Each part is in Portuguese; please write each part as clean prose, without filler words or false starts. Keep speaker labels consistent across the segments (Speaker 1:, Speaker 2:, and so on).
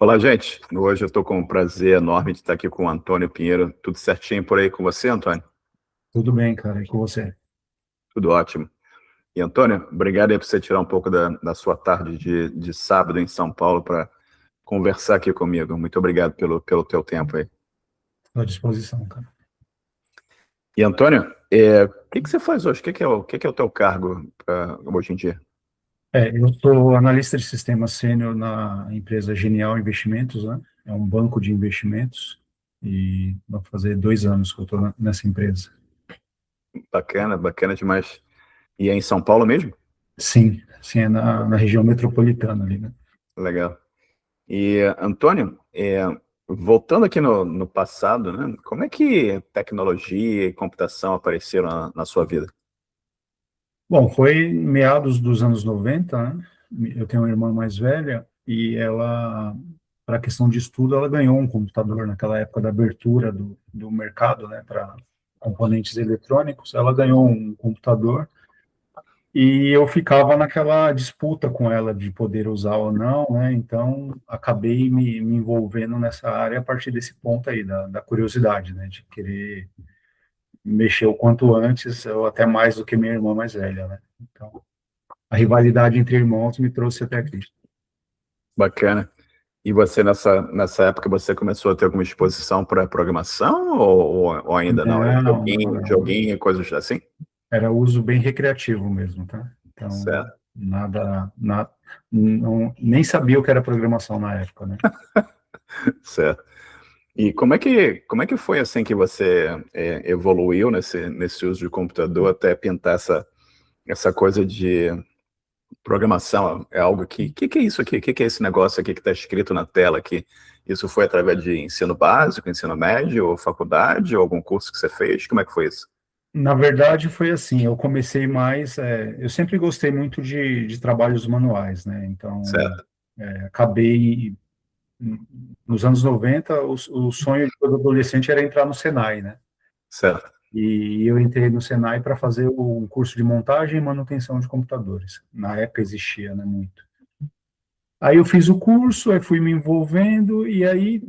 Speaker 1: Olá, gente. Hoje eu estou com um prazer enorme de estar aqui com o Antônio Pinheiro. Tudo certinho por aí com você, Antônio?
Speaker 2: Tudo bem, cara, e com você?
Speaker 1: Tudo ótimo. E, Antônio, obrigado aí por você tirar um pouco da sua tarde de sábado em São Paulo para conversar aqui comigo. Muito obrigado pelo teu tempo aí.
Speaker 2: Estou à disposição, cara.
Speaker 1: E, Antônio, o que você faz hoje? O que é o teu cargo hoje em dia?
Speaker 2: Eu sou analista de sistema sênior na empresa Genial Investimentos, né? É um banco de investimentos e vai fazer 2 anos que eu estou nessa empresa.
Speaker 1: Bacana, bacana demais. E é em São Paulo mesmo?
Speaker 2: Sim, sim, é na região metropolitana ali, né?
Speaker 1: Legal. E, Antônio, voltando aqui no passado, né, como é que tecnologia e computação apareceram na sua vida?
Speaker 2: Bom, foi em meados dos anos 90, né? Eu tenho uma irmã mais velha e ela, para a questão de estudo, ela ganhou um computador naquela época da abertura do mercado, né, para componentes eletrônicos. Ela ganhou um computador e eu ficava naquela disputa com ela de poder usar ou não, né? Então, acabei me envolvendo nessa área a partir desse ponto aí, da curiosidade, né, de querer mexer o quanto antes, ou até mais do que minha irmã mais velha, né? Então, a rivalidade entre irmãos me trouxe até aqui.
Speaker 1: Bacana. E você, nessa época, você começou a ter alguma exposição para programação ou ainda não? Era
Speaker 2: Não, não,
Speaker 1: joguinho,
Speaker 2: não.
Speaker 1: joguinho, coisas assim?
Speaker 2: Era uso bem recreativo mesmo, tá? Então,
Speaker 1: Certo,
Speaker 2: nem sabia o que era programação na época, né?
Speaker 1: certo. E como é que foi assim que você evoluiu nesse uso de computador até pintar essa coisa de programação? É algo que é isso aqui? Que é esse negócio aqui que está escrito na tela aqui? Isso foi através de ensino básico, ensino médio, ou faculdade, ou algum curso que você fez? Como é que foi isso?
Speaker 2: Na verdade, foi assim, eu comecei mais, eu sempre gostei muito de trabalhos manuais, né? Então,
Speaker 1: Certo,
Speaker 2: acabei, nos anos 90, o sonho de todo adolescente era entrar no Senai, né?
Speaker 1: certo.
Speaker 2: E eu entrei no Senai para fazer um curso de montagem e manutenção de computadores. Na época existia, né, muito. Aí eu fiz o curso, aí fui me envolvendo, e aí,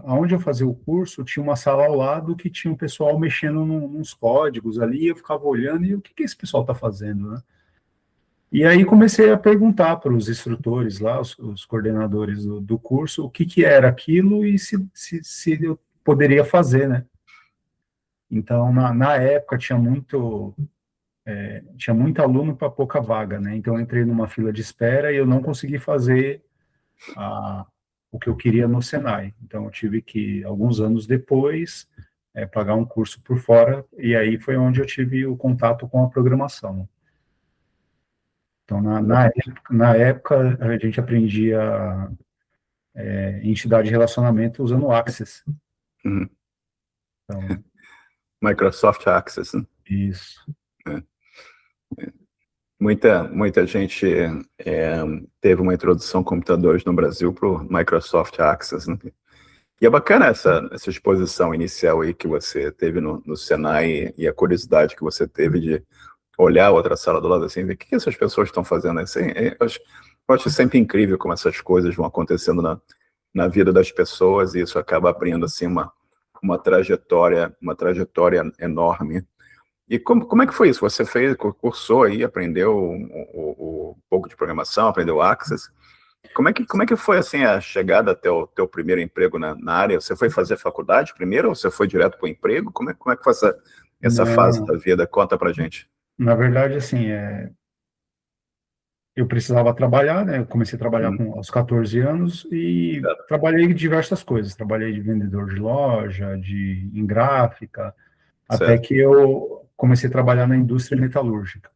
Speaker 2: aonde eu fazia o curso, tinha uma sala ao lado que tinha um pessoal mexendo nos códigos ali, e eu ficava olhando, e o que esse pessoal está fazendo, né? E aí comecei a perguntar para os instrutores lá, os coordenadores do curso, o que era aquilo e se eu poderia fazer, né? Então, na época, tinha muito aluno para pouca vaga, né? Então, eu entrei numa fila de espera e eu não consegui fazer a, o que eu queria no Senai. Então, eu tive que, alguns anos depois, pagar um curso por fora, e aí foi onde eu tive o contato com a programação. Então, na época, a gente aprendia entidade de relacionamento usando o Access.
Speaker 1: Uhum.
Speaker 2: Então,
Speaker 1: Microsoft Access, né?
Speaker 2: isso.
Speaker 1: É. Muita gente é, teve uma introdução a computadores no Brasil para o Microsoft Access, né? E é bacana essa exposição inicial aí que você teve no Senai e a curiosidade que você teve de olhar a outra sala do lado assim, ver o que essas pessoas estão fazendo assim. Eu acho sempre incrível como essas coisas vão acontecendo na vida das pessoas e isso acaba abrindo assim uma trajetória enorme. E como é que foi isso? Você cursou aí, aprendeu um pouco de programação, aprendeu Access. Como é que foi assim a chegada até o teu primeiro emprego na área? Você foi fazer faculdade primeiro ou você foi direto para o emprego? Como é que foi essa fase
Speaker 2: Não,
Speaker 1: da vida? Conta pra gente.
Speaker 2: na verdade, assim, eu precisava trabalhar, né? Eu comecei a trabalhar
Speaker 1: Hum,
Speaker 2: aos 14 anos e
Speaker 1: certo,
Speaker 2: trabalhei em diversas coisas. Trabalhei de vendedor de loja, em gráfica, até
Speaker 1: certo.
Speaker 2: que eu comecei a trabalhar na indústria metalúrgica.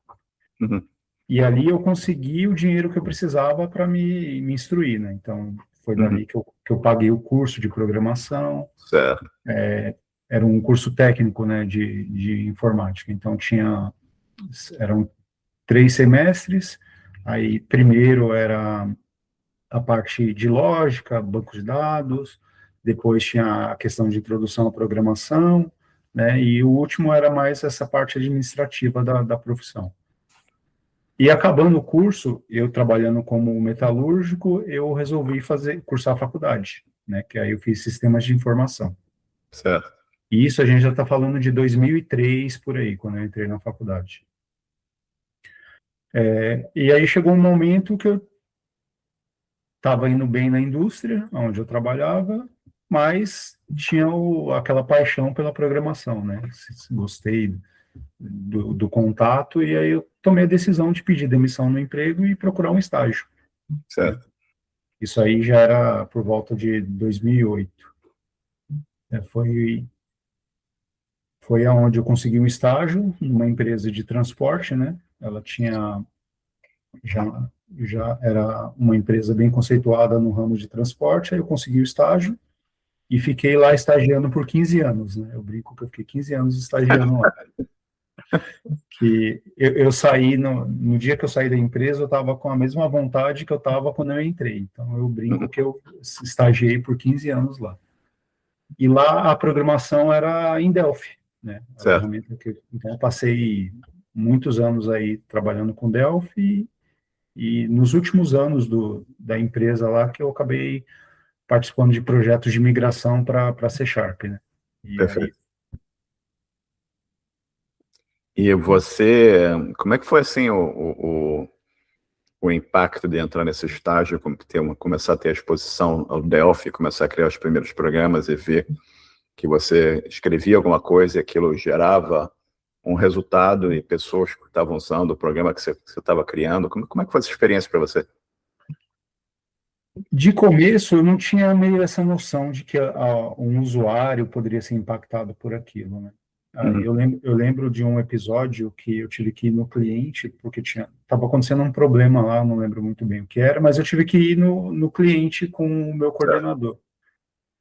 Speaker 1: Uhum,
Speaker 2: E ali eu consegui o dinheiro que eu precisava para me instruir, né? Então, foi
Speaker 1: uhum,
Speaker 2: dali que eu paguei o curso de programação.
Speaker 1: certo.
Speaker 2: Era um curso técnico, né, de informática. Então, eram 3 semestres. Aí, primeiro era a parte de lógica, banco de dados, depois tinha a questão de introdução à programação, né, e o último era mais essa parte administrativa da profissão. E acabando o curso, eu trabalhando como metalúrgico, eu resolvi cursar a faculdade, né? Que aí eu fiz sistemas de informação.
Speaker 1: Certo.
Speaker 2: E isso a gente já está falando de 2003 por aí, quando eu entrei na faculdade. E aí chegou um momento que eu estava indo bem na indústria, onde eu trabalhava, mas tinha aquela paixão pela programação, né? Gostei do contato, e aí eu tomei a decisão de pedir demissão no emprego e procurar um estágio, né?
Speaker 1: Certo.
Speaker 2: Isso aí já era por volta de 2008. Foi aonde eu consegui um estágio numa empresa de transporte, né? Ela tinha já era uma empresa bem conceituada no ramo de transporte, aí eu consegui o estágio e fiquei lá estagiando por 15 anos, né? Eu brinco que eu fiquei 15 anos estagiando lá. Que eu saí, no dia que eu saí da empresa, eu estava com a mesma vontade que eu estava quando eu entrei. Então, eu brinco que eu estagiei por 15 anos lá. E lá a programação era em Delphi, né? A
Speaker 1: Certo.
Speaker 2: ferramenta então, eu passei muitos anos aí trabalhando com Delphi e nos últimos anos da empresa lá que eu acabei participando de projetos de migração para C Sharp, né? E aí,
Speaker 1: Perfeito. E você, como é que foi assim o impacto de entrar nesse estágio, começar a ter a exposição ao Delphi, começar a criar os primeiros programas e ver que você escrevia alguma coisa e aquilo gerava um resultado e pessoas que estavam usando o programa que você estava criando? Como é que foi essa experiência para você?
Speaker 2: de começo, eu não tinha meio essa noção de que um usuário poderia ser impactado por aquilo, né?
Speaker 1: Uhum.
Speaker 2: Eu lembro de um episódio que eu tive que ir no cliente, porque estava acontecendo um problema lá, não lembro muito bem o que era, mas eu tive que ir no cliente com o meu
Speaker 1: Certo.
Speaker 2: coordenador.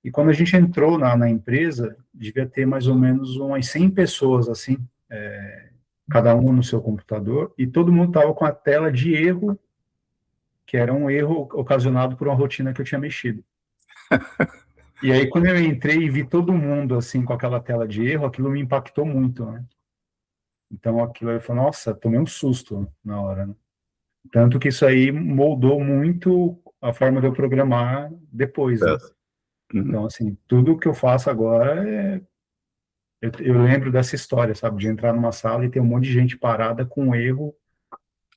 Speaker 2: E quando a gente entrou na empresa, devia ter mais ou menos umas 100 pessoas, assim, cada um no seu computador, e todo mundo estava com a tela de erro, que era um erro ocasionado por uma rotina que eu tinha mexido. E aí, quando eu entrei e vi todo mundo, assim, com aquela tela de erro, aquilo me impactou muito, né? Então, aquilo eu falei, nossa, tomei um susto na hora, né? Tanto que isso aí moldou muito a forma de eu programar depois, né?
Speaker 1: Certo. Uhum.
Speaker 2: Então, assim, tudo que eu faço agora eu lembro dessa história, sabe? De entrar numa sala e ter um monte de gente parada com um erro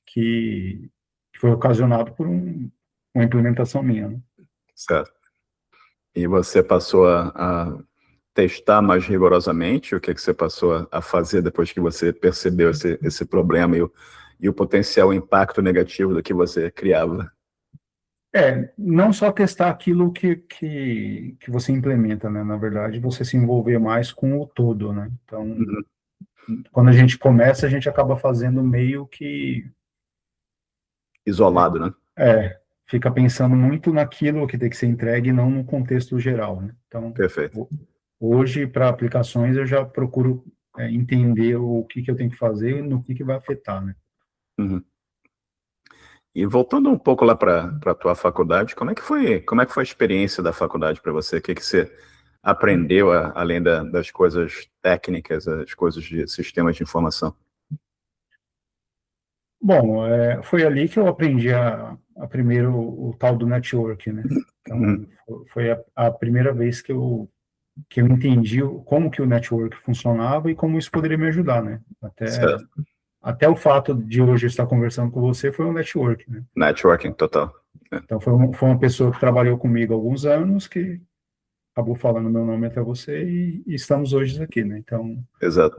Speaker 2: que foi ocasionado por uma implementação minha, né?
Speaker 1: Certo. E você passou a testar mais rigorosamente? O que você passou a fazer depois que você percebeu esse problema e o potencial impacto negativo do que você criava?
Speaker 2: Não só testar aquilo que você implementa, né? Na verdade, você se envolver mais com o todo, né? Então,
Speaker 1: Uhum.
Speaker 2: quando a gente começa, a gente acaba fazendo meio que
Speaker 1: Isolado, né?
Speaker 2: fica pensando muito naquilo que tem que ser entregue e não no contexto geral, né? Então,
Speaker 1: Perfeito.
Speaker 2: hoje, para aplicações, eu já procuro entender o que eu tenho que fazer e no que vai afetar, né?
Speaker 1: Uhum. E voltando um pouco lá para a tua faculdade, como é que foi a experiência da faculdade para você? O que você aprendeu além das coisas técnicas, as coisas de sistemas de informação?
Speaker 2: Bom, foi ali que eu aprendi a primeiro o tal do network, né?
Speaker 1: Uhum.
Speaker 2: Então, foi a primeira vez que eu entendi como que o network funcionava e como isso poderia me ajudar, né?
Speaker 1: Certo.
Speaker 2: Até o fato de hoje eu estar conversando com você foi um network, né?
Speaker 1: Networking total. É,
Speaker 2: Então, foi uma pessoa que trabalhou comigo há alguns anos que acabou falando meu nome até você e estamos hoje aqui, né? Então,
Speaker 1: exato.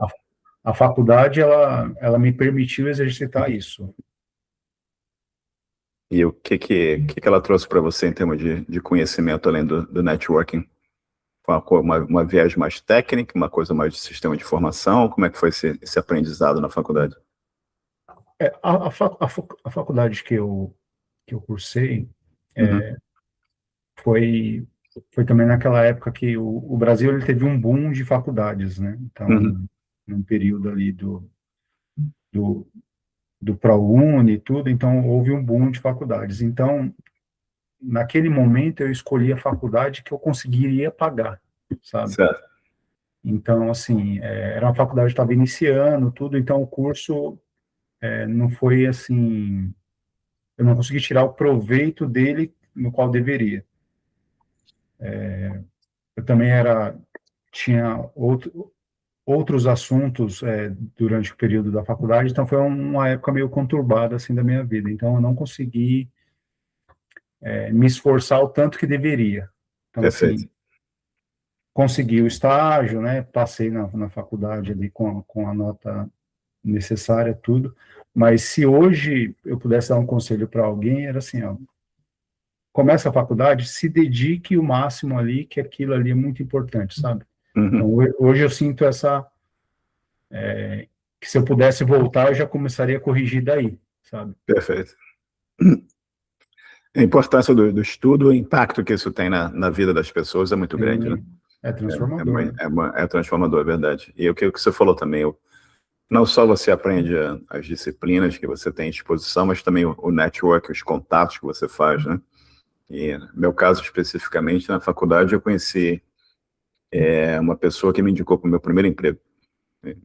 Speaker 2: a faculdade, ela me permitiu exercitar isso.
Speaker 1: E o que ela trouxe para você em termos de conhecimento além do networking? Foi uma viagem mais técnica, uma coisa mais de sistema de informação? Como é que foi esse aprendizado na faculdade?
Speaker 2: A faculdade que eu cursei
Speaker 1: Uhum.
Speaker 2: foi, foi também naquela época que o Brasil ele teve um boom de faculdades, né?
Speaker 1: Uhum.
Speaker 2: Então, num período ali do, do ProUni e tudo, então houve um boom de faculdades. Então, naquele momento, eu escolhi a faculdade que eu conseguiria pagar, sabe?
Speaker 1: Certo.
Speaker 2: Então, assim, era uma faculdade que estava iniciando, tudo, então o curso não foi assim, eu não consegui tirar o proveito dele no qual deveria. Eu também tinha outros assuntos durante o período da faculdade, então foi uma época meio conturbada assim da minha vida. Então eu não consegui me esforçar o tanto que deveria. Então
Speaker 1: Perfeito.
Speaker 2: assim, consegui o estágio, né? Passei na faculdade ali com a nota necessária, tudo. Mas se hoje eu pudesse dar um conselho para alguém, era assim, ó, começa a faculdade, se dedique o máximo ali, que aquilo ali é muito importante, sabe? Então,
Speaker 1: Uhum.
Speaker 2: hoje eu sinto que se eu pudesse voltar, eu já começaria a corrigir daí, sabe?
Speaker 1: Perfeito. A importância do estudo, o impacto que isso tem na vida das pessoas é muito grande, né?
Speaker 2: É transformador, né?
Speaker 1: É transformador, é verdade. E o que você falou também, não só você aprende as disciplinas que você tem à disposição, mas também o network, os contatos que você faz, né? E no meu caso especificamente, na faculdade, eu conheci uma pessoa que me indicou para o meu primeiro emprego.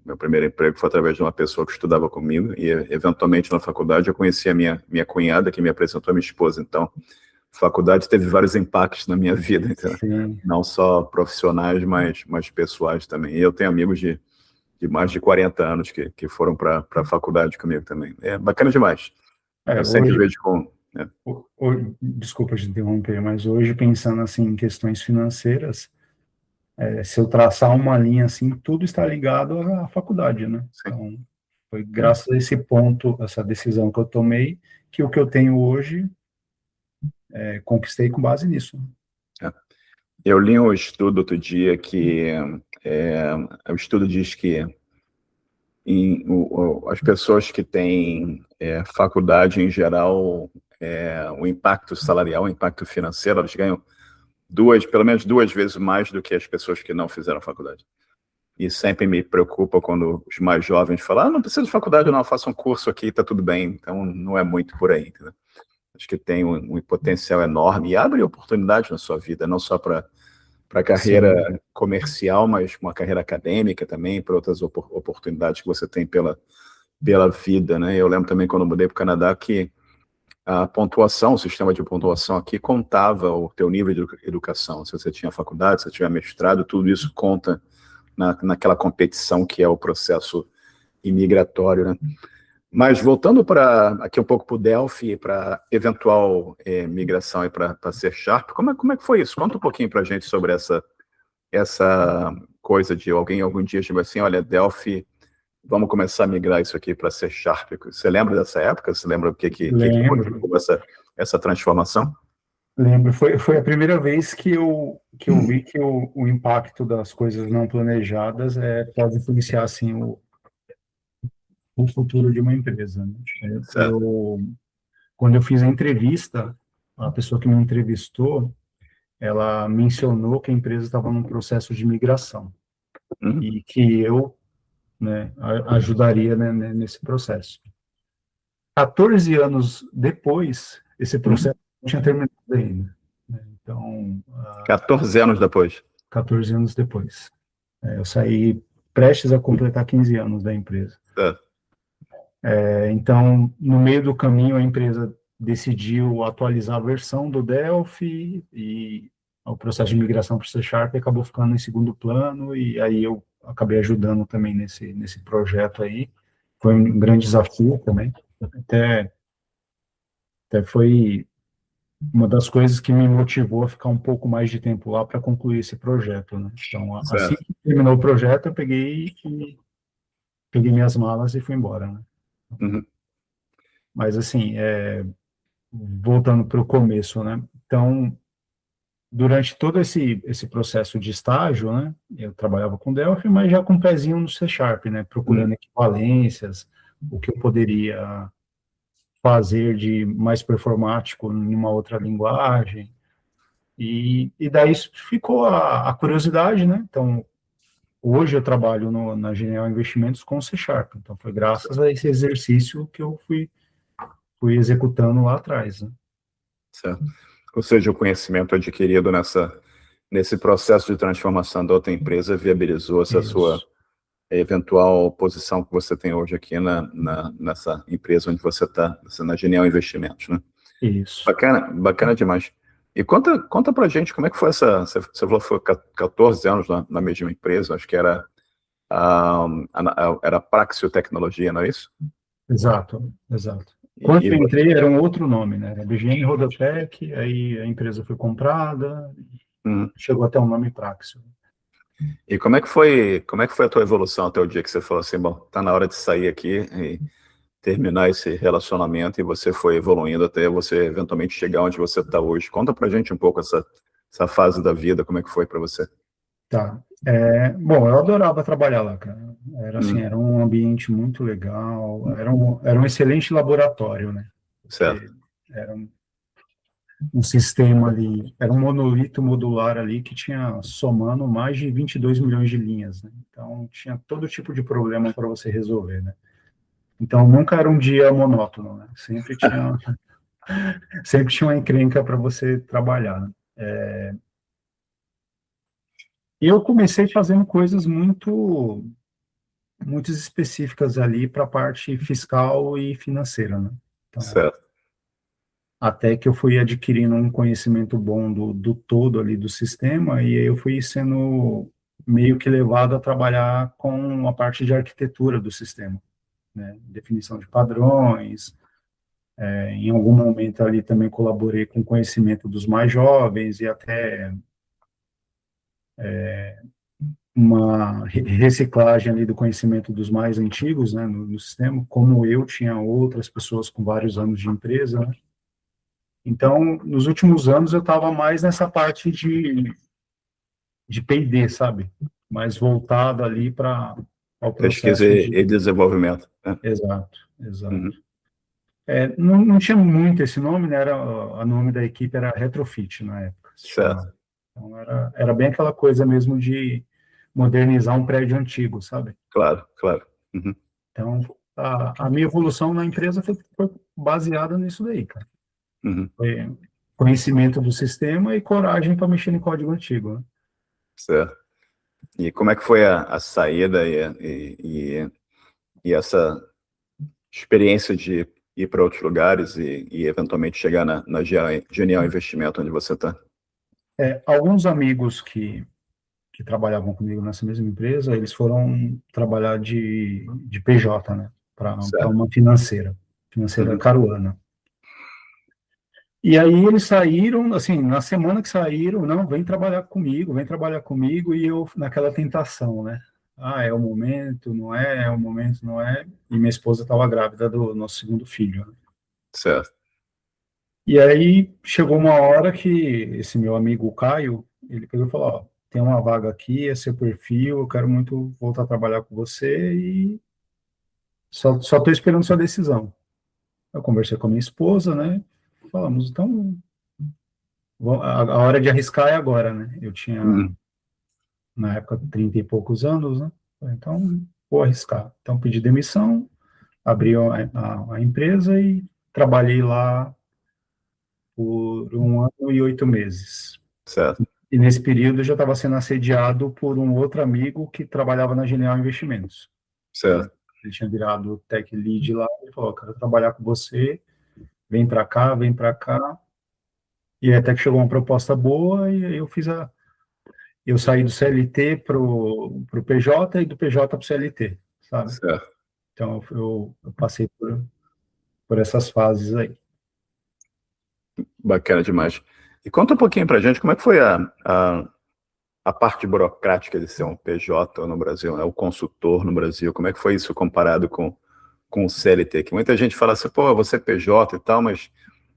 Speaker 1: Meu primeiro emprego foi através de uma pessoa que estudava comigo e, eventualmente, na faculdade, eu conheci a minha cunhada, que me apresentou a minha esposa. Então, a faculdade teve vários impactos na minha vida, entendeu?
Speaker 2: Sim.
Speaker 1: Não só profissionais, mas pessoais também. E eu tenho amigos de mais de 40 anos que foram para a faculdade comigo também. É bacana demais. Eu sempre
Speaker 2: Hoje,
Speaker 1: vejo com...
Speaker 2: desculpa te interromper, mas hoje, pensando assim em questões financeiras, se eu traçar uma linha assim, tudo está ligado à faculdade, né?
Speaker 1: Sim.
Speaker 2: Então, foi graças a esse ponto, essa decisão que eu tomei, que o que eu tenho hoje, conquistei com base nisso.
Speaker 1: É. Eu li um estudo outro dia que o estudo diz que as pessoas que têm faculdade em geral, o impacto salarial, o impacto financeiro, elas ganham pelo menos duas vezes mais do que as pessoas que não fizeram faculdade. E sempre me preocupa quando os mais jovens falam, não precisa de faculdade não, faça um curso aqui, tá tudo bem. Então não é muito por aí, entendeu? Acho que tem um potencial enorme e abre oportunidades na sua vida, não só para a
Speaker 2: Sim,
Speaker 1: carreira comercial, mas uma carreira acadêmica também, para outras oportunidades que você tem pela vida, né? Eu lembro também quando eu mudei para o Canadá que a pontuação, o sistema de pontuação aqui contava o teu nível de educação. Se você tinha faculdade, se você tinha mestrado, tudo isso conta naquela competição que é o processo imigratório, né? Mas voltando aqui um pouco para o Delphi, para eventual migração para C Sharp, como é que foi isso? Conta um pouquinho para a gente sobre essa coisa de alguém algum dia chegou assim, olha, Delphi, vamos começar a migrar isso aqui para C Sharp. Você lembra dessa época? Você lembra o que
Speaker 2: lembro,
Speaker 1: motivou essa transformação?
Speaker 2: lembro. Foi a primeira vez que eu vi que o impacto das coisas não planejadas pode influenciar, assim, o futuro de uma empresa, né?
Speaker 1: Certo.
Speaker 2: Quando eu fiz a entrevista, a pessoa que me entrevistou, ela mencionou que a empresa estava num processo de migração
Speaker 1: Uhum.
Speaker 2: e que eu, né, ajudaria, né, nesse processo. 14 anos depois, esse
Speaker 1: Uhum.
Speaker 2: processo não tinha terminado ainda, né? Então,
Speaker 1: 14 anos depois.
Speaker 2: 14 anos depois. Eu saí prestes a completar 15 anos da empresa.
Speaker 1: Certo.
Speaker 2: Então, no meio do caminho, a empresa decidiu atualizar a versão do Delphi e o processo de migração para o C Sharp acabou ficando em segundo plano e aí eu acabei ajudando também nesse projeto aí. Foi um grande desafio também. Até, até foi uma das coisas que me motivou a ficar um pouco mais de tempo lá para concluir esse projeto, né? Então, assim
Speaker 1: Certo.
Speaker 2: que terminou o projeto, eu peguei minhas malas e fui embora, né?
Speaker 1: Uhum.
Speaker 2: Mas, assim, voltando para o começo, né? Então, durante todo esse processo de estágio, né? Eu trabalhava com Delphi, mas já com um pezinho no C Sharp, né?
Speaker 1: Uhum.
Speaker 2: Procurando equivalências, o que eu poderia fazer de mais performático em uma outra linguagem. E daí ficou a curiosidade, né? Então, hoje eu trabalho na Genial Investimentos com C Sharp. Então, foi graças a esse exercício que eu fui executando lá atrás, né?
Speaker 1: Certo. Ou seja, o conhecimento adquirido nesse processo de transformação da outra empresa viabilizou essa sua
Speaker 2: Isso.
Speaker 1: eventual posição que você tem hoje aqui nessa empresa onde você está, na Genial Investimentos, né?
Speaker 2: Isso.
Speaker 1: Bacana, bacana demais. E conta pra gente como é que foi você falou que foi 14 anos na mesma empresa, acho que era Praxio Tecnologia, não é isso?
Speaker 2: Exato, exato.
Speaker 1: E,
Speaker 2: Quando
Speaker 1: e,
Speaker 2: eu entrei, era um outro nome, né? Era BGM Rodotec, aí a empresa foi comprada,
Speaker 1: uhum.
Speaker 2: chegou até o nome Praxis.
Speaker 1: E como é que foi a tua evolução até o dia que você falou assim, bom, tá na hora de sair aqui e terminar esse relacionamento e você foi evoluindo até você eventualmente chegar onde você está hoje. Conta pra gente um pouco essa fase da vida, como é que foi para você?
Speaker 2: Tá. Bom, eu adorava trabalhar lá, cara. Era assim,
Speaker 1: Hum,
Speaker 2: era um ambiente muito legal, era um excelente laboratório, né?
Speaker 1: certo,
Speaker 2: Porque era um sistema ali, era um monolito modular ali que tinha somando mais de 22 milhões de linhas, né? Então tinha todo tipo de problema para você resolver, né? Então nunca era um dia monótono, né? Sempre tinha uma encrenca para você trabalhar, né? E eu comecei fazendo coisas muito específicas ali para a parte fiscal e financeira, né? Então,
Speaker 1: certo,
Speaker 2: até que eu fui adquirindo um conhecimento bom do todo ali do sistema, e aí eu fui sendo meio que levado a trabalhar com a parte de arquitetura do sistema, né? Definição de padrões, em algum momento ali também colaborei com o conhecimento dos mais jovens e até uma reciclagem ali do conhecimento dos mais antigos, né, no sistema, como eu tinha outras pessoas com vários anos de empresa, né? Então, nos últimos anos eu estava mais nessa parte de P&D, sabe? Mais voltado ali para o
Speaker 1: pesquisa
Speaker 2: processo
Speaker 1: e
Speaker 2: de...
Speaker 1: desenvolvimento, né?
Speaker 2: Exato, exato.
Speaker 1: Uhum,
Speaker 2: Não tinha muito esse nome, né? O nome da equipe era Retrofit na época, se
Speaker 1: certo,
Speaker 2: chamava. Então, era bem aquela coisa mesmo de modernizar um prédio antigo, sabe?
Speaker 1: claro, claro, uhum,
Speaker 2: Então, a minha evolução na empresa foi baseada nisso daí, cara.
Speaker 1: uhum,
Speaker 2: Foi conhecimento do sistema e coragem para mexer em código antigo, né?
Speaker 1: certo. E como é que foi a saída e essa experiência de ir para outros lugares e eventualmente chegar na Genial Investimento, onde você está?
Speaker 2: Alguns amigos que trabalhavam comigo nessa mesma empresa, eles foram trabalhar de PJ, né? Para
Speaker 1: Certo.
Speaker 2: uma financeira
Speaker 1: Uhum,
Speaker 2: caruana. E aí eles saíram, assim, na semana que saíram, não, vem trabalhar comigo, e eu naquela tentação, né? Ah, é o momento, não é? É o momento, não é? E minha esposa estava grávida do nosso segundo filho, né?
Speaker 1: certo,
Speaker 2: E aí chegou uma hora que esse meu amigo o Caio, ele pegou e falou, ó, tem uma vaga aqui, é seu perfil, eu quero muito voltar a trabalhar com você e só estou esperando sua decisão. Eu conversei com a minha esposa, né? Falamos, então a hora de arriscar é agora, né? Eu tinha,
Speaker 1: uhum,
Speaker 2: na época, 30 e poucos anos, né? Então, vou arriscar. Então, pedi demissão, abri a empresa e trabalhei lá por 1 ano e 8 meses.
Speaker 1: certo,
Speaker 2: E nesse período eu já estava sendo assediado por um outro amigo que trabalhava na Genial Investimentos. Né?
Speaker 1: certo,
Speaker 2: Ele tinha virado tech lead lá, ele falou, quero trabalhar com você, vem para cá, vem para cá. E até que chegou uma proposta boa e aí eu saí do CLT pro PJ e do PJ pro CLT, sabe?
Speaker 1: certo.
Speaker 2: Então eu passei por essas fases aí.
Speaker 1: Bacana demais. E conta um pouquinho pra gente como é que foi a parte burocrática de ser um PJ no Brasil, né? O consultor no Brasil, como é que foi isso comparado com o CLT? Que muita gente fala assim, pô, você é PJ e tal, mas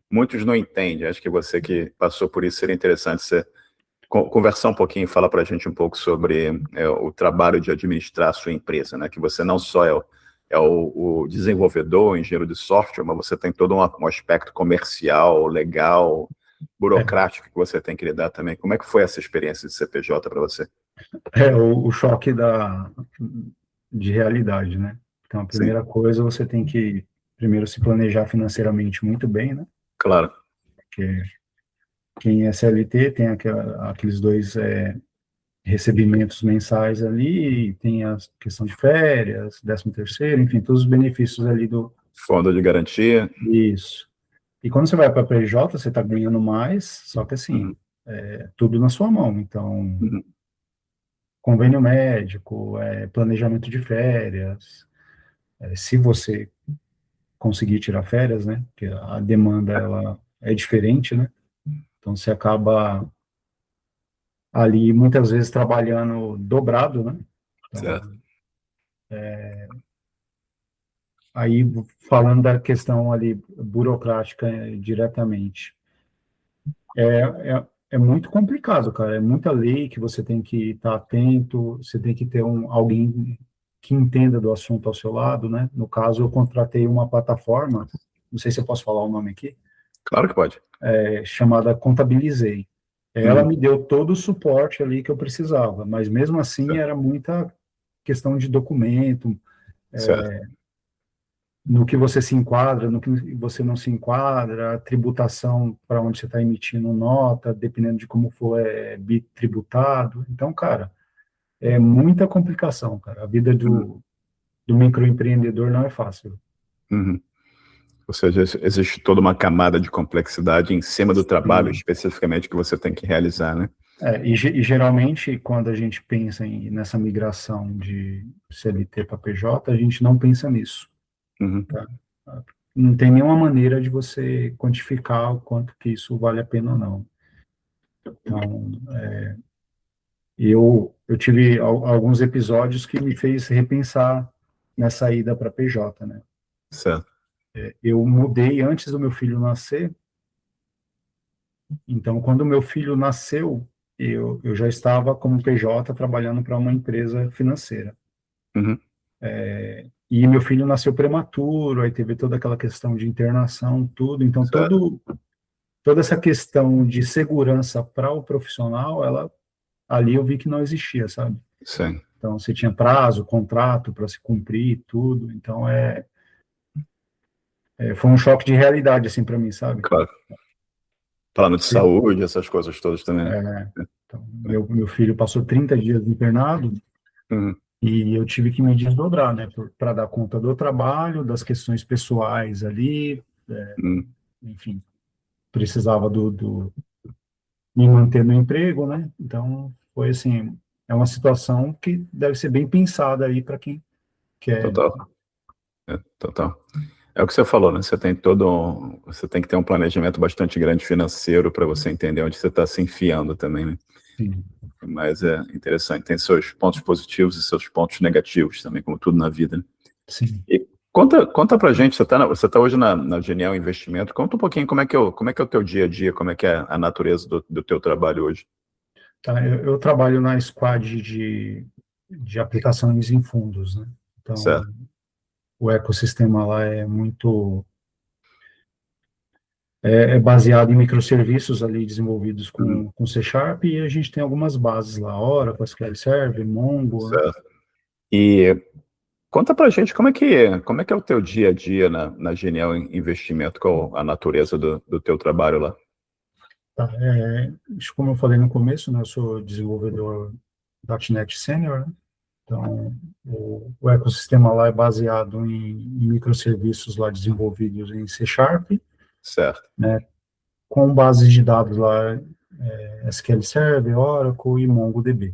Speaker 1: muitos não entendem. Acho que você que passou por isso seria interessante você conversar um pouquinho e falar para a gente um pouco sobre o trabalho de administrar a sua empresa, né? Que você não só é o desenvolvedor, o engenheiro de software, mas você tem todo um aspecto comercial, legal,
Speaker 2: É,
Speaker 1: burocrático que você tem que lidar também. Como é que foi essa experiência de CPJ para você?
Speaker 2: o choque de realidade, né? Então, a
Speaker 1: Sim,
Speaker 2: primeira coisa, você tem que primeiro se planejar financeiramente muito bem, né?
Speaker 1: claro.
Speaker 2: Porque quem é CLT tem aqueles dois recebimentos mensais ali, tem a questão de férias, 13º, enfim, todos os benefícios ali do...
Speaker 1: Fundo de garantia.
Speaker 2: Isso. E quando você vai para a PJ, você está ganhando mais, só que assim,
Speaker 1: Uhum,
Speaker 2: é tudo na sua mão. Então,
Speaker 1: uhum,
Speaker 2: convênio médico, planejamento de férias, se você conseguir tirar férias, né? Porque a demanda ela é diferente, né? Então você acaba ali muitas vezes trabalhando dobrado, né? Então,
Speaker 1: certo.
Speaker 2: aí falando da questão ali burocrática diretamente, é muito complicado, cara. É muita lei que você tem que estar atento, você tem que ter alguém que entenda do assunto ao seu lado, né? No caso, eu contratei uma plataforma, não sei se eu posso falar o nome aqui,
Speaker 1: Claro que pode.
Speaker 2: chamada Contabilizei. Ela
Speaker 1: Uhum,
Speaker 2: me deu todo o suporte ali que eu precisava, mas mesmo assim
Speaker 1: certo.
Speaker 2: era muita questão de documento,
Speaker 1: Certo.
Speaker 2: no que você se enquadra, no que você não se enquadra, a tributação para onde você está emitindo nota, dependendo de como for, bitributado. Então, cara, é muita complicação, cara. A vida
Speaker 1: Uhum,
Speaker 2: do microempreendedor não é fácil.
Speaker 1: uhum. Ou seja, existe toda uma camada de complexidade em cima do trabalho
Speaker 2: E,
Speaker 1: especificamente que você tem que realizar, né?
Speaker 2: e geralmente, quando a gente pensa nessa migração de CLT para PJ, a gente não pensa nisso.
Speaker 1: Uhum,
Speaker 2: Tá? Não tem nenhuma maneira de você quantificar o quanto que isso vale a pena ou não. Então, eu tive alguns episódios que me fez repensar nessa ida para PJ, né?
Speaker 1: certo.
Speaker 2: Eu mudei antes do meu filho nascer, então quando o meu filho nasceu, eu já estava como PJ trabalhando para uma empresa financeira.
Speaker 1: Uhum,
Speaker 2: E meu filho nasceu prematuro, aí teve toda aquela questão de internação, tudo. Então,
Speaker 1: certo.
Speaker 2: toda essa questão de segurança para o profissional, ela ali eu vi que não existia, sabe?
Speaker 1: Sim,
Speaker 2: Então, você tinha prazo, contrato para se cumprir, tudo. Então, foi um choque de realidade, assim, para mim, sabe?
Speaker 1: claro. Plano de saúde, essas coisas todas também, né?
Speaker 2: Então, meu filho passou 30 dias internado
Speaker 1: Uhum,
Speaker 2: e eu tive que me desdobrar, né, para dar conta do trabalho, das questões pessoais ali,
Speaker 1: uhum.
Speaker 2: enfim, precisava me manter no emprego, né? Então, foi assim, é uma situação que deve ser bem pensada aí para quem quer.
Speaker 1: Total. Total. É o que você falou, né? Você tem que ter um planejamento bastante grande financeiro para você entender onde você está se enfiando também, né?
Speaker 2: Sim,
Speaker 1: Mas é interessante, tem seus pontos positivos e seus pontos negativos também, como tudo na vida, né?
Speaker 2: sim.
Speaker 1: E conta pra gente, você tá hoje na Genial Investimento, conta um pouquinho como é que é o teu dia a dia, como é que é a natureza do teu trabalho hoje.
Speaker 2: Tá, eu trabalho na squad de aplicações em fundos, né? Então,
Speaker 1: Certo.
Speaker 2: o ecossistema lá é baseado em microserviços ali desenvolvidos
Speaker 1: Uhum.
Speaker 2: com C Sharp e a gente tem algumas bases lá, Oracle, SQL Server, Mongo, né?
Speaker 1: Certo. E conta pra gente como é que é o teu dia a dia na Genial Investimento, qual a natureza do teu trabalho lá.
Speaker 2: Tá, como eu falei no começo, né, eu sou desenvolvedor .NET Senior, né? Então, o ecossistema lá é baseado em microserviços lá desenvolvidos em C Sharp,
Speaker 1: Certo.
Speaker 2: né, com bases de dados lá, SQL Server, Oracle e MongoDB.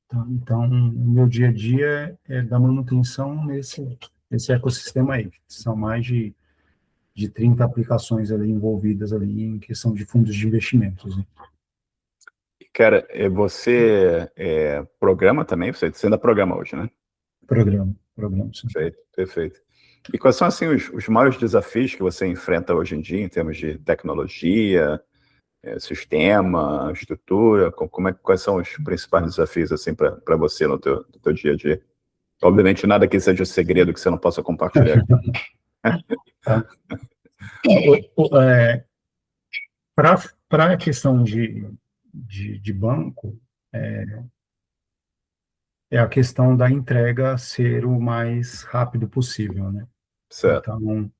Speaker 2: Tá? Então, o meu dia a dia é dar manutenção nesse ecossistema aí. São mais de 30 aplicações ali envolvidas ali em questão de fundos de investimentos, né?
Speaker 1: Cara, você programa também? Você ainda programa hoje, né?
Speaker 2: Programa, sim.
Speaker 1: Perfeito, perfeito. E quais são, assim, os maiores desafios que você enfrenta hoje em dia em termos de tecnologia, sistema, estrutura? Quais são os principais desafios, assim, para você no teu dia a dia? Obviamente, nada que seja segredo que você não possa compartilhar aqui.
Speaker 2: Tá? Para a questão de banco, é a questão da entrega ser o mais rápido possível, né?
Speaker 1: Certo.
Speaker 2: Então,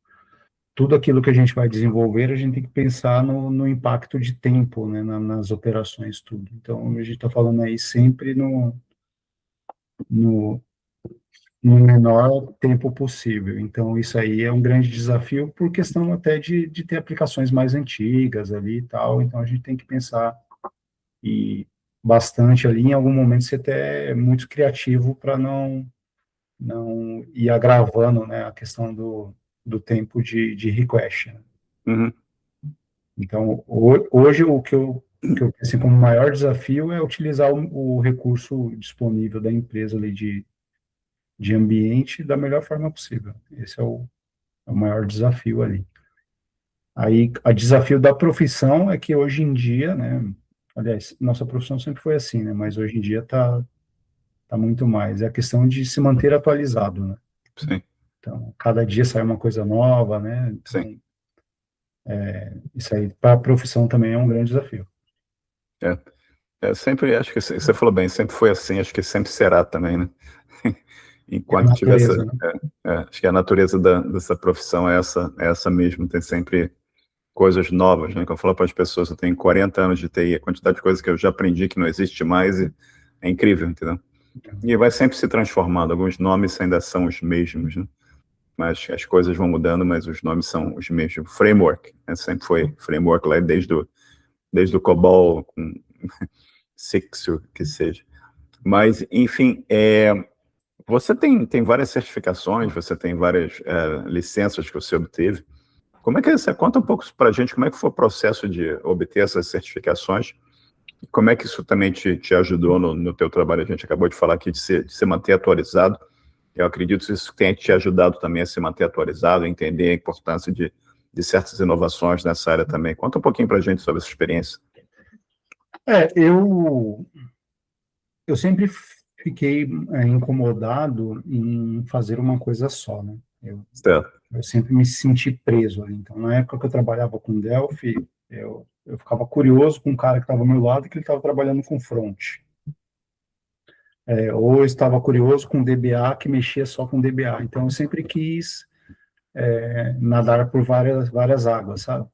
Speaker 2: tudo aquilo que a gente vai desenvolver, a gente tem que pensar no impacto de tempo, né, nas operações, tudo. Então, a gente está falando aí sempre no, no menor tempo possível. Então, isso aí é um grande desafio por questão até de ter aplicações mais antigas ali e tal. Então, a gente tem que pensar e bastante ali, em algum momento, ser até muito criativo para não ir agravando, né, a questão do tempo de request, né?
Speaker 1: Uhum.
Speaker 2: Então, hoje, o que eu penso assim, como maior desafio é utilizar o recurso disponível da empresa ali de ambiente da melhor forma possível. Esse é o maior desafio ali. Aí, o desafio da profissão é que hoje em dia, né, aliás, nossa profissão sempre foi assim, né, mas hoje em dia tá muito mais. É a questão de se manter atualizado, né?
Speaker 1: Sim,
Speaker 2: Então, cada dia sai uma coisa nova, né?
Speaker 1: sim.
Speaker 2: Então, isso aí para a profissão também é um grande desafio.
Speaker 1: É. Sempre, acho que você falou bem, sempre foi assim, acho que sempre será também, né?
Speaker 2: É a
Speaker 1: Enquanto tiver essa,
Speaker 2: natureza, né?
Speaker 1: acho que a natureza dessa profissão é essa mesmo, tem sempre coisas novas, né? Quando eu falo para as pessoas, eu tenho 40 anos de TI, a quantidade de coisas que eu já aprendi que não existe mais é incrível, entendeu? E vai sempre se transformando, alguns nomes ainda são os mesmos, né? Mas as coisas vão mudando, mas os nomes são os mesmos. Framework, né? Sempre foi framework lá desde o COBOL, com Six, o que seja. Mas, enfim, você tem várias certificações, você tem várias licenças que você obteve. Como é que você conta um pouco para a gente como é que foi o processo de obter essas certificações e como é que isso também te ajudou no teu trabalho? A gente acabou de falar aqui de se manter atualizado. Eu acredito que isso tenha te ajudado também a se manter atualizado, a entender a importância de certas inovações nessa área também. Conta um pouquinho para a gente sobre essa experiência.
Speaker 2: Eu sempre fiquei incomodado em fazer uma coisa só, né?
Speaker 1: Certo.
Speaker 2: Eu sempre me senti preso ali. Então, na época que eu trabalhava com Delphi, eu ficava curioso com um cara que estava ao meu lado que ele estava trabalhando com front. Ou eu estava curioso com DBA que mexia só com DBA. Então, eu sempre quis nadar por várias águas, sabe?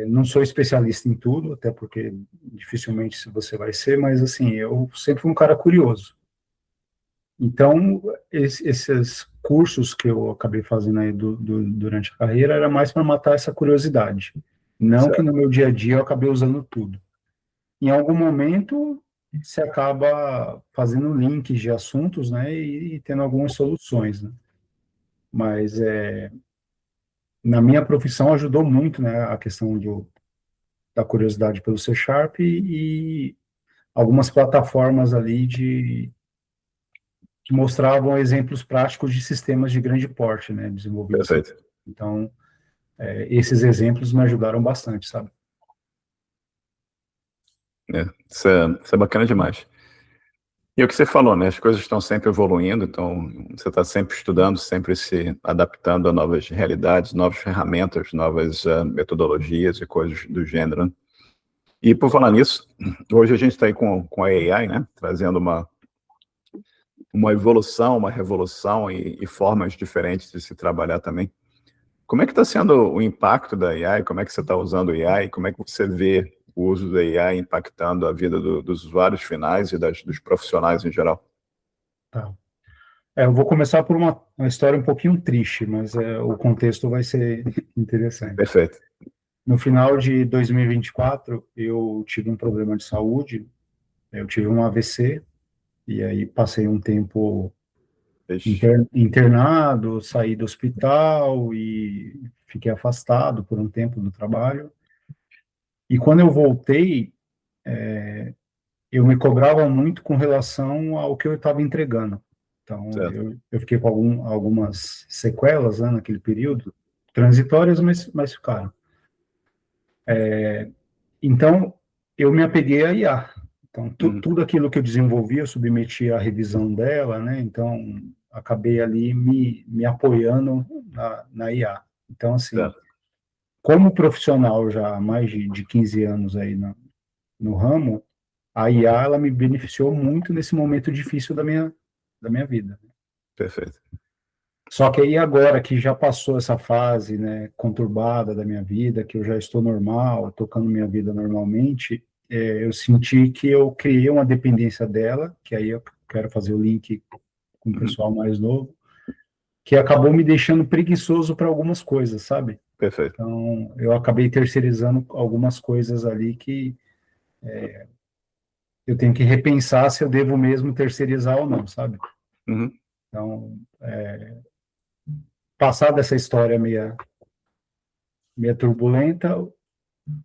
Speaker 2: Não sou especialista em tudo, até porque dificilmente você vai ser, mas assim, eu sempre fui um cara curioso. Então, esses cursos que eu acabei fazendo aí durante a carreira era mais para matar essa curiosidade. Não que
Speaker 1: Certo.
Speaker 2: no meu dia a dia eu acabei usando tudo. Em algum momento, você acaba fazendo links de assuntos, né, e tendo algumas soluções, né? Mas na minha profissão ajudou muito, né, a questão da curiosidade pelo C Sharp e algumas plataformas ali que mostravam exemplos práticos de sistemas de grande porte, né, desenvolvidos.
Speaker 1: Perfeito.
Speaker 2: Então, esses exemplos me ajudaram bastante, sabe?
Speaker 1: Isso é bacana demais. E o que você falou, né? As coisas estão sempre evoluindo, então você está sempre estudando, sempre se adaptando a novas realidades, novas ferramentas, novas metodologias e coisas do gênero, né? E por falar nisso, hoje a gente está aí com a AI, né? Trazendo uma evolução, uma revolução e formas diferentes de se trabalhar também. Como é que está sendo o impacto da AI? Como é que você está usando a AI? Como é que você vê o uso da AI impactando a vida dos usuários finais e dos profissionais em geral?
Speaker 2: Tá. Eu vou começar por uma história um pouquinho triste, mas o contexto vai ser interessante.
Speaker 1: Perfeito.
Speaker 2: No final de 2024, eu tive um problema de saúde, eu tive um AVC, e aí passei um tempo
Speaker 1: Ixi,
Speaker 2: internado, saí do hospital e fiquei afastado por um tempo do trabalho. E quando eu voltei, eu me cobrava muito com relação ao que eu estava entregando. Então,
Speaker 1: certo.
Speaker 2: eu fiquei com algumas sequelas, né, naquele período, transitórias, mas ficaram. Então, eu me apeguei à IA. Então,
Speaker 1: Uhum,
Speaker 2: tudo aquilo que eu desenvolvi, eu submeti à revisão dela, né? Então, acabei ali me apoiando na IA. Então, assim,
Speaker 1: certo.
Speaker 2: como profissional já há mais de 15 anos aí no ramo, a IA, ela me beneficiou muito nesse momento difícil da minha vida.
Speaker 1: Perfeito.
Speaker 2: Só que aí agora que já passou essa fase, né, conturbada da minha vida, que eu já estou normal, tocando minha vida normalmente, eu senti que eu criei uma dependência dela, que aí eu quero fazer o link com o
Speaker 1: Uhum.
Speaker 2: pessoal mais novo, que acabou me deixando preguiçoso para algumas coisas, sabe?
Speaker 1: Perfeito.
Speaker 2: Então, eu acabei terceirizando algumas coisas ali que eu tenho que repensar se eu devo mesmo terceirizar ou não, sabe?
Speaker 1: Uhum.
Speaker 2: Então, passar dessa história meia turbulenta,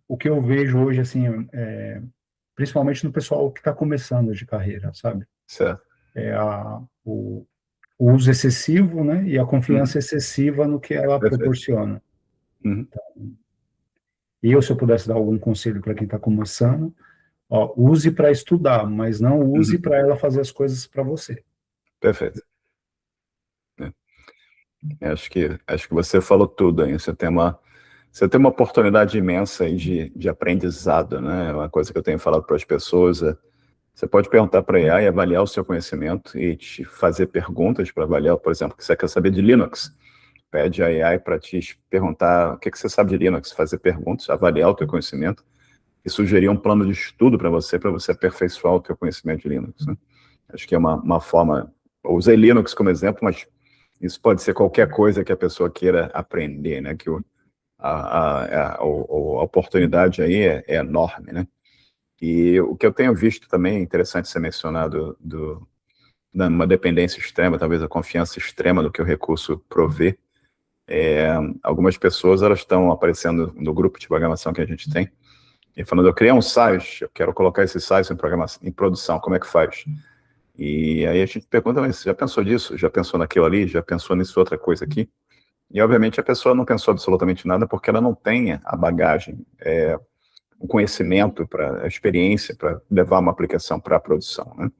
Speaker 2: o que eu vejo hoje, assim, principalmente no pessoal que está começando de carreira, sabe?
Speaker 1: Certo.
Speaker 2: É o uso excessivo, né? E a
Speaker 1: Uhum.
Speaker 2: confiança excessiva no que ela
Speaker 1: Perfeito.
Speaker 2: proporciona.
Speaker 1: Uhum.
Speaker 2: E eu, se eu pudesse dar algum conselho para quem está começando, ó, use para estudar, mas não use
Speaker 1: Uhum.
Speaker 2: para ela fazer as coisas para você.
Speaker 1: Perfeito. Acho que você falou tudo aí. Você tem uma oportunidade imensa aí de aprendizado, né? Uma coisa que eu tenho falado para as pessoas é, você pode perguntar para a AI e avaliar o seu conhecimento e te fazer perguntas para avaliar, por exemplo, que você quer saber de Linux. Pede a AI para te perguntar o que você sabe de Linux, fazer perguntas, avaliar o teu conhecimento e sugerir um plano de estudo para você aperfeiçoar o teu conhecimento de Linux, né? Acho que é uma forma. Eu usei Linux como exemplo, mas isso pode ser qualquer coisa que a pessoa queira aprender, né? Que a oportunidade aí é enorme, né? E o que eu tenho visto também, é interessante ser mencionado, uma dependência extrema, talvez a confiança extrema do que o recurso provê. Algumas pessoas elas estão aparecendo no grupo de programação que a gente tem e falando, eu criei um site, eu quero colocar esse site em produção, como é que faz? E aí a gente pergunta, mas você já pensou disso? Já pensou naquilo ali? Já pensou nisso outra coisa aqui? E obviamente a pessoa não pensou absolutamente nada porque ela não tem a bagagem, o conhecimento, a experiência para levar uma aplicação para a produção, né?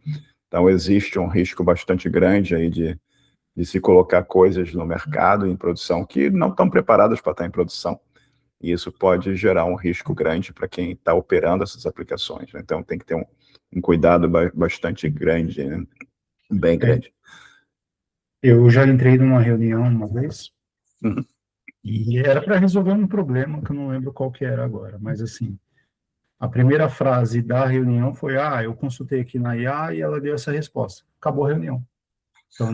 Speaker 1: Então existe um risco bastante grande aí de se colocar coisas no mercado, em produção, que não estão preparadas para estar em produção. E isso pode gerar um risco grande para quem está operando essas aplicações, né? Então tem que ter um cuidado bastante grande, né? Bem
Speaker 2: É,
Speaker 1: grande.
Speaker 2: eu já entrei numa reunião uma vez
Speaker 1: Uhum.
Speaker 2: e era para resolver um problema que eu não lembro qual que era agora, mas assim, a primeira frase da reunião foi: "Ah, eu consultei aqui na IA e ela deu essa resposta". Acabou a reunião. Então,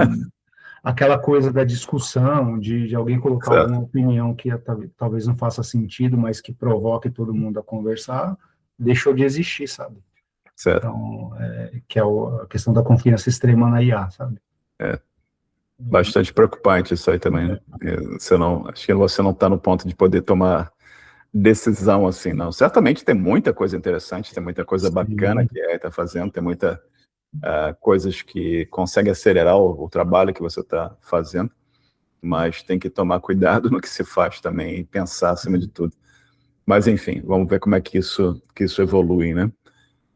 Speaker 2: aquela coisa da discussão, de alguém colocar alguma
Speaker 1: Certo,
Speaker 2: opinião que talvez não faça sentido, mas que provoque todo mundo a conversar, deixou de existir, sabe?
Speaker 1: certo.
Speaker 2: Então, que é a questão da confiança extrema na IA, sabe?
Speaker 1: É bastante preocupante isso aí também, né? Acho que você não está no ponto de poder tomar decisão assim, não. Certamente tem muita coisa interessante, tem muita coisa bacana
Speaker 2: Sim,
Speaker 1: que a AI está fazendo, tem muita coisas que conseguem acelerar o trabalho que você está fazendo, mas tem que tomar cuidado no que se faz também e pensar acima de tudo. Mas enfim, vamos ver como é que isso evolui, né?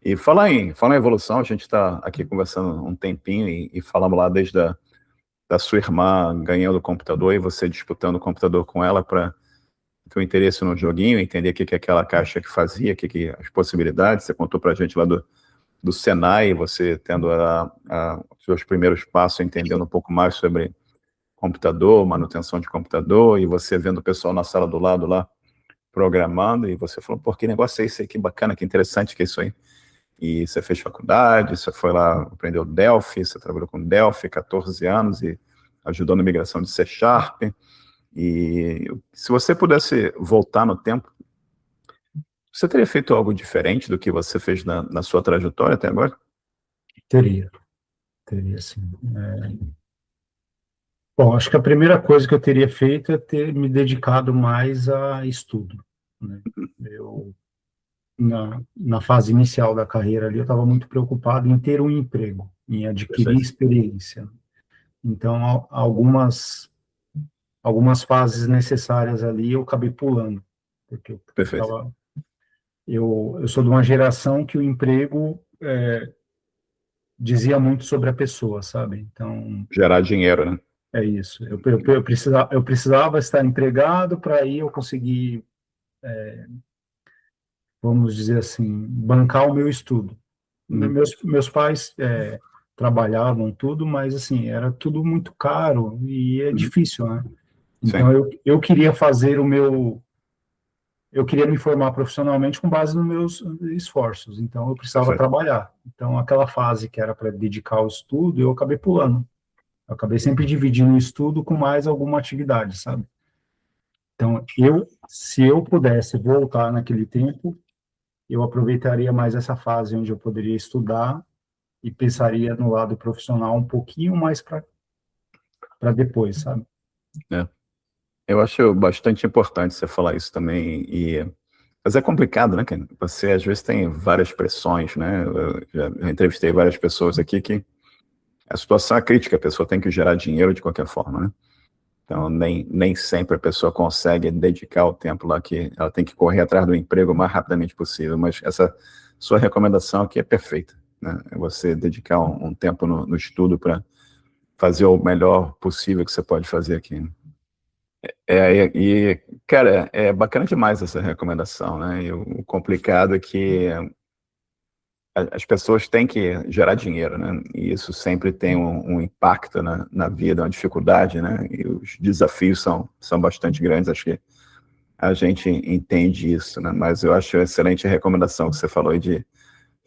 Speaker 1: E falar em evolução, a gente está aqui conversando um tempinho e falamos lá desde da sua irmã ganhando o computador e você disputando o computador com ela para ter um interesse no joguinho, entender o que é aquela caixa que fazia, as possibilidades. Você contou para a gente lá do Senai, você tendo os seus primeiros passos, entendendo um pouco mais sobre computador, manutenção de computador, e você vendo o pessoal na sala do lado lá programando, e você falou, pô, que negócio é esse aí, que bacana, que interessante que é isso aí. E você fez faculdade, você foi lá, aprendeu Delphi, você trabalhou com Delphi, 14 anos, e ajudou na migração de C Sharp. E se você pudesse voltar no tempo, você teria feito algo diferente do que você fez na sua trajetória até agora?
Speaker 2: teria, teria sim. Bom, acho que a primeira coisa que eu teria feito é ter me dedicado mais a estudo, né? Eu, na fase inicial da carreira ali, eu estava muito preocupado em ter um emprego, em adquirir
Speaker 1: Perfeito,
Speaker 2: experiência. Então, algumas fases necessárias ali eu acabei pulando, porque
Speaker 1: perfeito.
Speaker 2: eu sou de uma geração que o emprego dizia muito sobre a pessoa, sabe? Então,
Speaker 1: Gerar dinheiro, né?
Speaker 2: é isso. Eu precisava estar empregado para aí eu conseguir, vamos dizer assim, bancar o meu estudo.
Speaker 1: Uhum.
Speaker 2: Meus pais trabalhavam tudo, mas assim, era tudo muito caro e é
Speaker 1: Uhum.
Speaker 2: difícil, né?
Speaker 1: Sim,
Speaker 2: Então eu queria fazer eu queria me formar profissionalmente com base nos meus esforços, então eu precisava
Speaker 1: perfeito.
Speaker 2: trabalhar. Então aquela fase que era para dedicar ao estudo, eu acabei pulando. Eu acabei sempre dividindo o estudo com mais alguma atividade, sabe? Então se eu pudesse voltar naquele tempo, eu aproveitaria mais essa fase onde eu poderia estudar e pensaria no lado profissional um pouquinho mais para depois, sabe?
Speaker 1: É. Eu acho bastante importante você falar isso também. Mas é complicado, né, cara? Você às vezes tem várias pressões, né? Eu já entrevistei várias pessoas aqui que a situação é crítica, a pessoa tem que gerar dinheiro de qualquer forma, né? Então, nem sempre a pessoa consegue dedicar o tempo lá que ela tem que correr atrás do emprego o mais rapidamente possível, mas essa sua recomendação aqui é perfeita, né? É você dedicar um tempo no estudo para fazer o melhor possível que você pode fazer aqui. Cara, é bacana demais essa recomendação, né? E o complicado é que as pessoas têm que gerar dinheiro, né? E isso sempre tem um impacto na vida, uma dificuldade, né? E os desafios são bastante grandes, acho que a gente entende isso, né? Mas eu acho excelente a recomendação que você falou aí de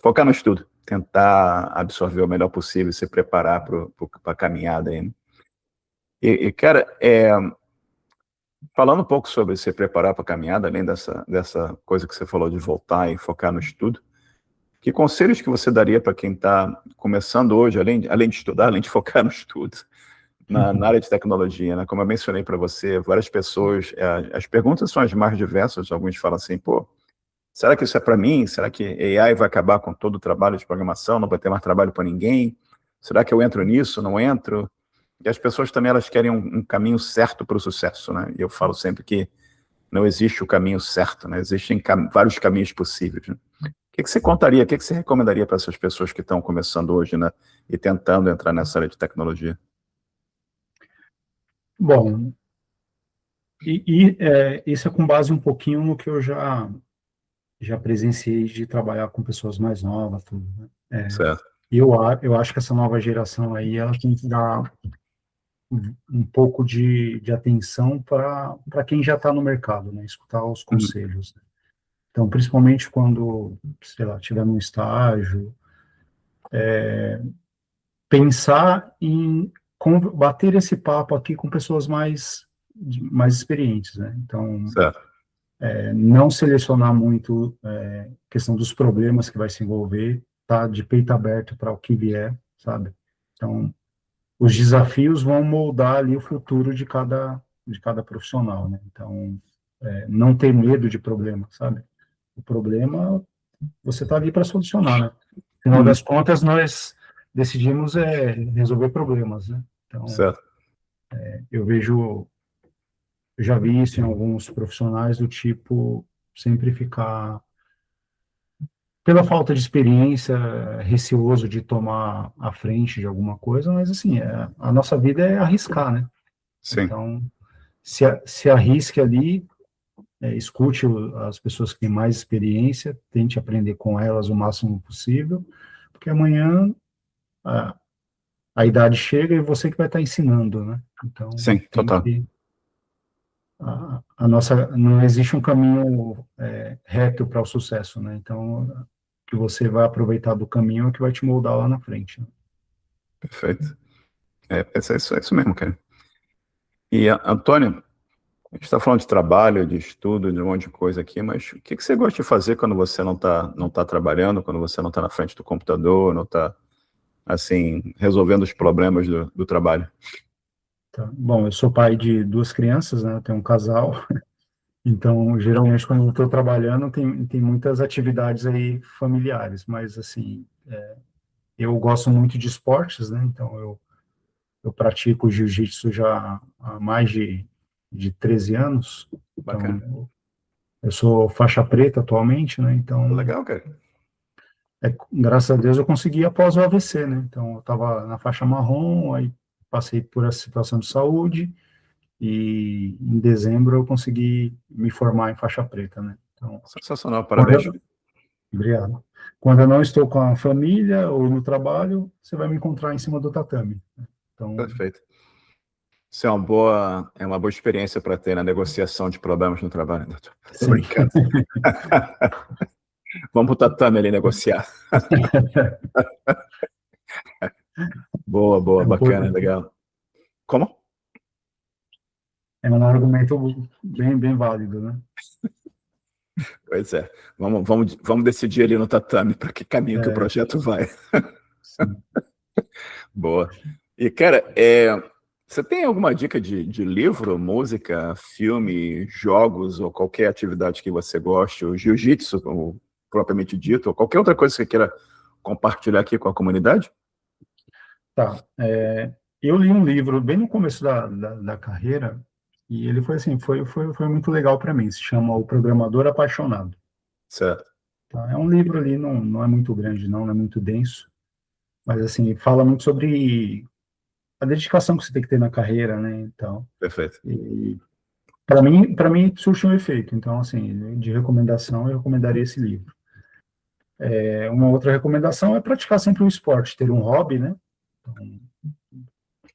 Speaker 1: focar no estudo, tentar absorver o melhor possível e se preparar para a caminhada aí, né? Cara, falando um pouco sobre se preparar para a caminhada, além dessa coisa que você falou de voltar e focar no estudo, que conselhos que você daria para quem está começando hoje, além de estudar, além de focar no estudo, na área de tecnologia, né? Como eu mencionei para você, várias pessoas, as perguntas são as mais diversas, alguns falam assim, pô, será que isso é para mim? Será que AI vai acabar com todo o trabalho de programação, não vai ter mais trabalho para ninguém? Será que eu entro nisso, não entro? E as pessoas também, elas querem um caminho certo para o sucesso, né? E eu falo sempre que não existe o caminho certo, né? Existem vários caminhos possíveis, né? O que você contaria, o que você recomendaria para essas pessoas que estão começando hoje, né, e tentando entrar nessa área de tecnologia?
Speaker 2: Bom, isso é com base um pouquinho no que eu já presenciei de trabalhar com pessoas mais novas, tudo, né?
Speaker 1: Certo.
Speaker 2: Eu acho que essa nova geração aí, ela tem que dar um pouco de atenção para quem já está no mercado, né? Escutar os
Speaker 1: Uhum.
Speaker 2: conselhos, né? Então, principalmente quando, sei lá, estiver num estágio, pensar em bater esse papo aqui com pessoas mais experientes, né? Então,
Speaker 1: Certo.
Speaker 2: não selecionar muito questão dos problemas que vai se envolver, tá de peito aberto para o que vier, sabe? Então, os desafios vão moldar ali o futuro de cada profissional, né? Então, não ter medo de problema, sabe? O problema, você está ali para solucionar, né? Afinal
Speaker 1: Uhum.
Speaker 2: das contas, nós decidimos resolver problemas, né? Então,
Speaker 1: Certo.
Speaker 2: eu já vi isso em alguns profissionais do tipo, sempre ficar, pela falta de experiência, receoso de tomar a frente de alguma coisa, mas assim, a nossa vida é arriscar, né?
Speaker 1: Sim.
Speaker 2: Então, se arrisque ali, escute as pessoas que têm mais experiência, tente aprender com elas o máximo possível, porque amanhã a, a idade chega e você que vai estar ensinando, né? Então,
Speaker 1: Sim,
Speaker 2: tem
Speaker 1: total.
Speaker 2: que a nossa não existe um caminho reto para o sucesso, né? Então, que você vai aproveitar do caminho é que vai te moldar lá na frente, né?
Speaker 1: Perfeito. É isso mesmo, cara. Antônio, a gente está falando de trabalho, de estudo, de um monte de coisa aqui, mas o que você gosta de fazer quando você não tá trabalhando, quando você não está na frente do computador, não está, assim, resolvendo os problemas do trabalho?
Speaker 2: Tá? Bom, eu sou pai de duas crianças, né? Eu tenho um casal, então geralmente quando eu estou trabalhando tem muitas atividades aí familiares, mas assim, eu gosto muito de esportes, né? Então eu pratico jiu-jitsu já há mais de 13 anos,
Speaker 1: Bacana.
Speaker 2: então eu sou faixa preta atualmente, né? Então,
Speaker 1: Legal, cara.
Speaker 2: graças a Deus eu consegui após o AVC, né? Então, eu estava na faixa marrom, aí passei por essa situação de saúde e em dezembro eu consegui me formar em faixa preta, né? Então,
Speaker 1: Sensacional, parabéns.
Speaker 2: quando Obrigado. Quando eu não estou com a família ou no trabalho, você vai me encontrar em cima do tatame. Então,
Speaker 1: Perfeito. Isso é uma boa experiência para ter na negociação de problemas no trabalho, doutor. Tô
Speaker 2: sim.
Speaker 1: brincando. Vamos pro tatame ali negociar. Boa, boa,
Speaker 2: É um,
Speaker 1: bacana, legal. Como?
Speaker 2: é um argumento bem válido, né?
Speaker 1: Pois é. Vamos decidir ali no tatame para que caminho que o
Speaker 2: É,
Speaker 1: projeto vai.
Speaker 2: sim.
Speaker 1: Boa. E, cara, você tem alguma dica de livro, música, filme, jogos ou qualquer atividade que você goste, o jiu-jitsu, como propriamente dito, ou qualquer outra coisa que você queira compartilhar aqui com a comunidade?
Speaker 2: Tá. Eu li um livro bem no começo da carreira e ele foi assim, foi muito legal para mim. Se chama O Programador Apaixonado.
Speaker 1: Certo,
Speaker 2: Tá? É um livro ali, não é muito grande, não é muito denso, mas assim, fala muito sobre a dedicação que você tem que ter na carreira, né? Então,
Speaker 1: perfeito.
Speaker 2: e para mim surte um efeito. Então, assim, de recomendação, eu recomendaria esse livro. Uma outra recomendação é praticar sempre um esporte, ter um hobby, né? Então,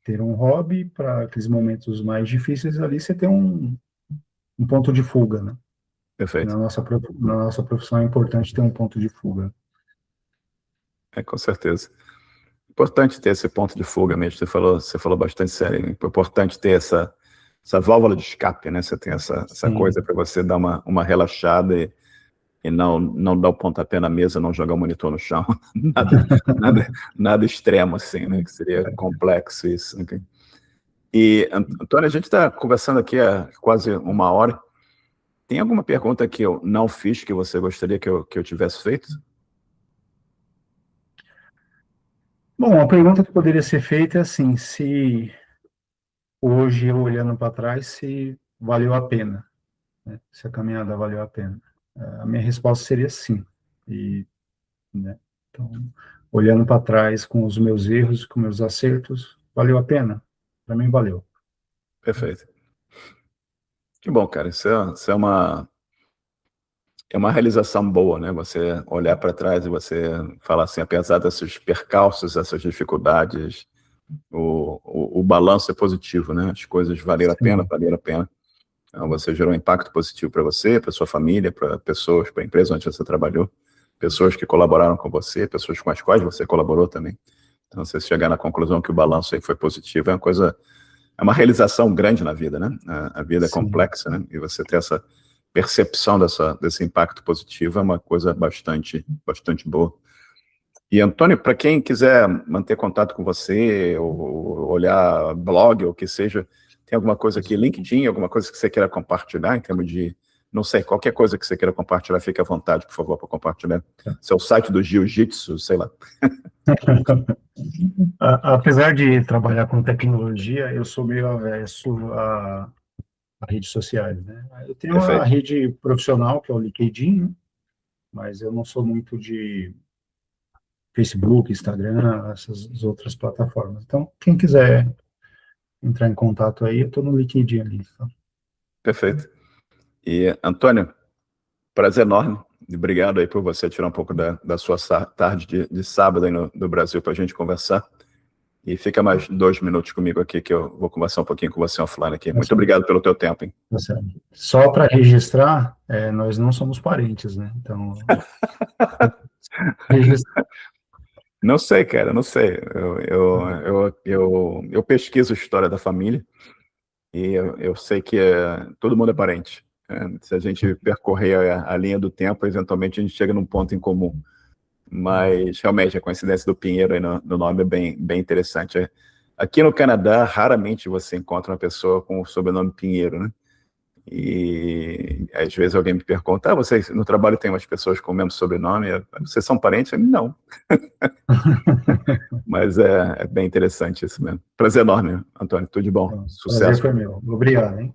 Speaker 2: ter um hobby para aqueles momentos mais difíceis ali, você ter um ponto de fuga, né?
Speaker 1: Perfeito.
Speaker 2: Na nossa profissão é importante ter um ponto de fuga.
Speaker 1: Com certeza. Importante ter esse ponto de fuga mesmo. Você falou bastante sério. É importante ter essa válvula de escape, né? Você tem essa coisa
Speaker 2: Sim,
Speaker 1: para você dar uma relaxada e não dar o pontapé na mesa, não jogar o monitor no chão. Nada, nada extremo assim, né? Que seria complexo isso. Okay? E, Antônio, a gente está conversando aqui há quase uma hora. Tem alguma pergunta que eu não fiz que você gostaria que eu tivesse feito?
Speaker 2: bom, a pergunta que poderia ser feita é assim, se hoje, eu olhando para trás, se valeu a pena, né? Se a caminhada valeu a pena. A minha resposta seria sim. E, né, então, olhando para trás com os meus erros, com meus acertos, valeu a pena? Para mim, valeu.
Speaker 1: Perfeito. Que bom, cara. Isso é uma realização boa, né? Você olhar para trás e você falar assim, apesar desses percalços, essas dificuldades, o balanço é positivo, né? As coisas valeram a pena,
Speaker 2: Sim,
Speaker 1: valeram a pena. Então, você gerou um impacto positivo para você, para sua família, para pessoas, para a empresa onde você trabalhou, pessoas que colaboraram com você, pessoas com as quais você colaborou também. Então, você chegar na conclusão que o balanço aí foi positivo é uma realização grande na vida, né? A vida é
Speaker 2: sim.
Speaker 1: complexa, né? E você ter essa percepção desse impacto positivo é uma coisa bastante boa. E, Antônio, para quem quiser manter contato com você, ou olhar blog, ou o que seja, tem alguma coisa aqui, LinkedIn, alguma coisa que você queira compartilhar em termos de, não sei, qualquer coisa que você queira compartilhar, fique à vontade, por favor, para compartilhar. Seu site do Jiu-Jitsu, sei lá.
Speaker 2: Apesar de trabalhar com tecnologia, eu sou meio avesso a redes sociais, né? Eu tenho uma
Speaker 1: Perfeito,
Speaker 2: rede profissional, que é o LinkedIn, né? Mas eu não sou muito de Facebook, Instagram, essas outras plataformas. Então, quem quiser entrar em contato aí, eu estou no LinkedIn ali. Tá?
Speaker 1: perfeito. E, Antônio, prazer enorme. Obrigado aí por você tirar um pouco da sua tarde de sábado aí no Brasil para a gente conversar. E fica mais 2 minutos comigo aqui, que eu vou conversar um pouquinho com você offline aqui.
Speaker 2: Tá
Speaker 1: Muito
Speaker 2: certo,
Speaker 1: obrigado pelo teu tempo, hein?
Speaker 2: tá certo. Só para registrar, nós não somos parentes, né? Então, registrar.
Speaker 1: Não sei, cara, não sei. Eu pesquiso a história da família e eu sei que todo mundo é parente. Se a gente percorrer a linha do tempo, eventualmente a gente chega num ponto em comum. Mas, realmente, a coincidência do Pinheiro aí no nome é bem interessante. Aqui no Canadá, raramente você encontra uma pessoa com o sobrenome Pinheiro, né? E às vezes alguém me pergunta, vocês no trabalho tem umas pessoas com o mesmo sobrenome, vocês são parentes? Não, mas é bem interessante isso mesmo. Prazer enorme, Antônio, tudo de bom,
Speaker 2: Então, prazer
Speaker 1: sucesso.
Speaker 2: foi meu. Obrigado, hein?